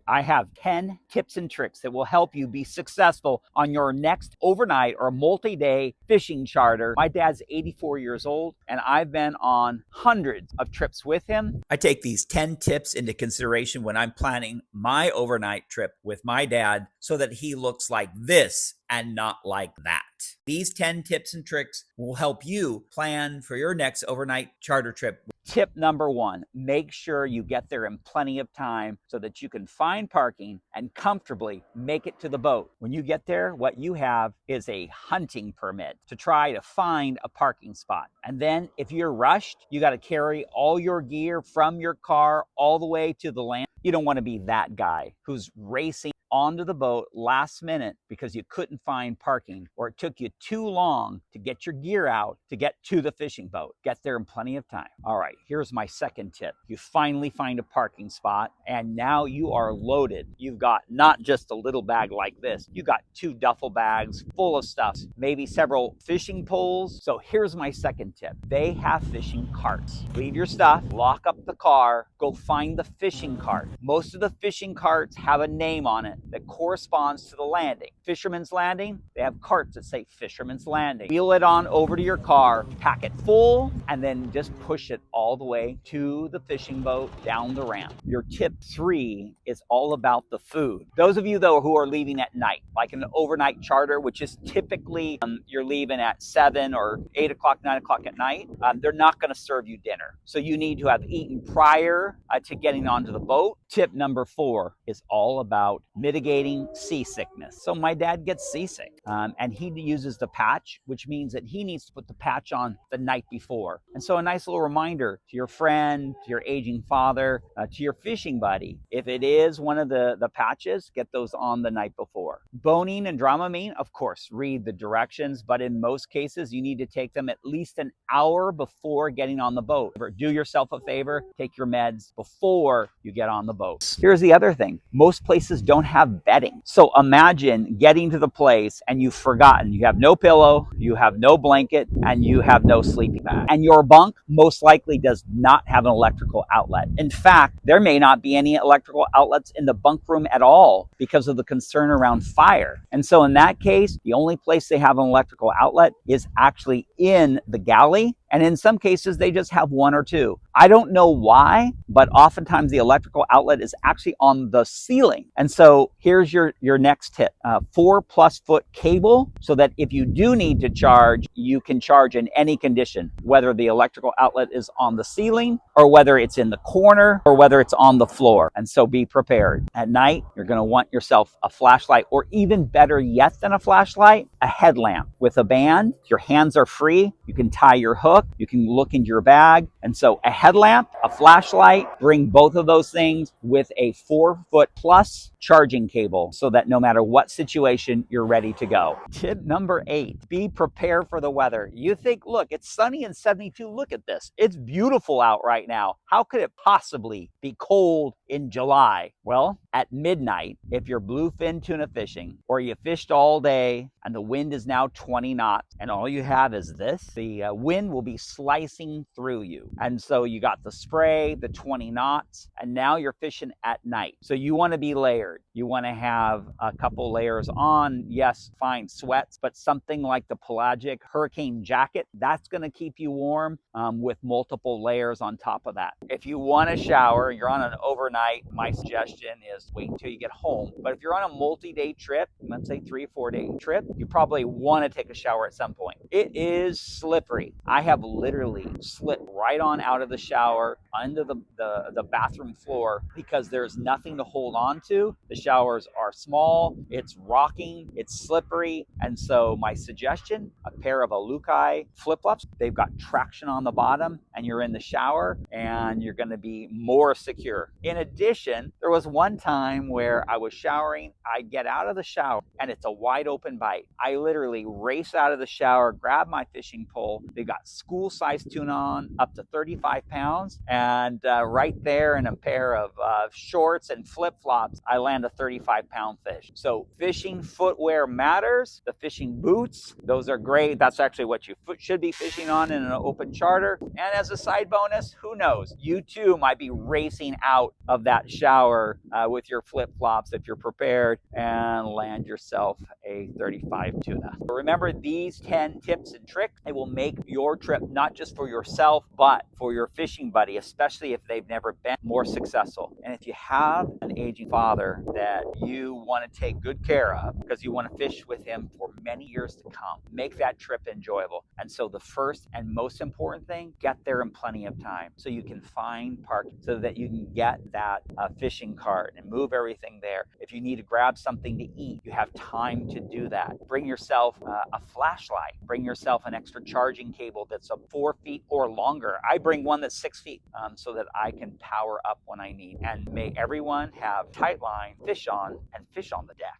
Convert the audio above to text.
I have 10 tips and tricks that will help you be successful on your next overnight or multi-day fishing charter. My dad's 84 years old, and I've been on hundreds of trips with him. I take these 10 tips into consideration when I'm planning my overnight trip with my dad so that he looks like this and not like that. These 10 tips and tricks will help you plan for your next overnight charter trip. Tip number 1, make sure you get there in plenty of time so that you can find parking and comfortably make it to the boat. When you get there, what you have is a hunting permit to try to find a parking spot. And then if you're rushed, you got to carry all your gear from your car all the way to the land. You don't want to be that guy who's racing onto the boat last minute because you couldn't find parking or it took you too long to get your gear out to get to the fishing boat. Get there in plenty of time. All right, here's my second tip. You finally find a parking spot and now you are loaded. You've got not just a little bag like this. You got 2 duffel bags full of stuff, maybe several fishing poles. So here's my second tip. They have fishing carts. Leave your stuff, lock up the car, go find the fishing cart. Most of the fishing carts have a name on it that corresponds to the landing. Fisherman's Landing, they have carts that say Fisherman's Landing. Wheel it on over to your car, pack it full, and then just push it all the way to the fishing boat down the ramp. Your tip 3 is all about the food. Those of you though who are leaving at night, like an overnight charter, which is typically you're leaving at 7 or 8 o'clock, 9 o'clock at night, they're not going to serve you dinner. So you need to have eaten prior to getting onto the boat. Tip number 4 is all about mitigating seasickness. So my dad gets seasick and he uses the patch, which means that he needs to put the patch on the night before. And so a nice little reminder to your friend, to your aging father, to your fishing buddy, if it is one of the patches, get those on the night before. Boning and Dramamine, of course, read the directions, but in most cases, you need to take them at least an hour before getting on the boat. Do yourself a favor, take your meds before you get on the boat. Here's the other thing. Most places don't have bedding. So imagine getting to the place and you've forgotten. You have no pillow, you have no blanket, and you have no sleeping bag. And your bunk most likely does not have an electrical outlet. In fact, there may not be any electrical outlets in the bunk room at all because of the concern around fire. And so in that case, the only place they have an electrical outlet is actually in the galley. And in some cases, they just have 1 or 2. I don't know why, but oftentimes the electrical outlet is actually on the ceiling. And so here's your next tip. 4+ foot cable so that if you do need to charge, you can charge in any condition, whether the electrical outlet is on the ceiling or whether it's in the corner or whether it's on the floor. And so be prepared. At night, you're going to want yourself a flashlight, or even better yet than a flashlight, a headlamp with a band. Your hands are free. You can tie your hook. You can look into your bag. And so a headlamp, a flashlight, bring both of those things with a 4-foot plus charging cable so that no matter what situation, you're ready to go. Tip number 8, be prepared for the weather. You think, look, it's sunny and 72. Look at this. It's beautiful out right now. How could it possibly be cold in July? Well, at midnight, if you're bluefin tuna fishing or you fished all day and the wind is now 20 knots and all you have is this, the wind will be slicing through you. And so you got the spray, the 20 knots, and now you're fishing at night. So you want to be layered. You want to have a couple layers on. Yes, fine sweats, but something like the pelagic hurricane jacket, that's going to keep you warm with multiple layers on top of that. If you want to shower, you're on an overnight, my suggestion is wait until you get home. But if you're on a multi-day trip, let's say 3 or 4 day trip, you probably want to take a shower at some point. It is slippery. I have literally slipped right on out of the shower under the bathroom floor because there's nothing to hold on to. The showers are small, it's rocking, it's slippery. And so my suggestion, a pair of Alukai flip-flops. They've got traction on the bottom and you're in the shower and you're going to be more secure. In addition, there was one time where I was showering, I get out of the shower and it's a wide open bite. I literally race out of the shower, grab my fishing pole. They got school-sized tuna on up to 35 pounds. And right there in a pair of shorts and flip-flops, I land a 35-pound fish. So fishing footwear matters. The fishing boots, those are great. That's actually what you should be fishing on in an open charter. And as a side bonus, who knows? You too might be racing out of that shower with your flip-flops if you're prepared and land yourself a 35 tuna. But remember these 10 tips and tricks. It will make your trip not just for yourself, but for your fishing buddy, especially if they've never been, more successful. And if you have an aging father that you want to take good care of because you want to fish with him for many years to come, make that trip enjoyable. And so the first and most important thing, get there in plenty of time so you can find parking, so that you can get that fishing cart and move everything there. If you need to grab something to eat, you have time to do that. Bring yourself a flashlight. Bring yourself an extra charging cable that's 4 feet or longer. I bring one that's 6 feet so that I can power up when I need. And may everyone have tight line, fish on, and fish on the deck.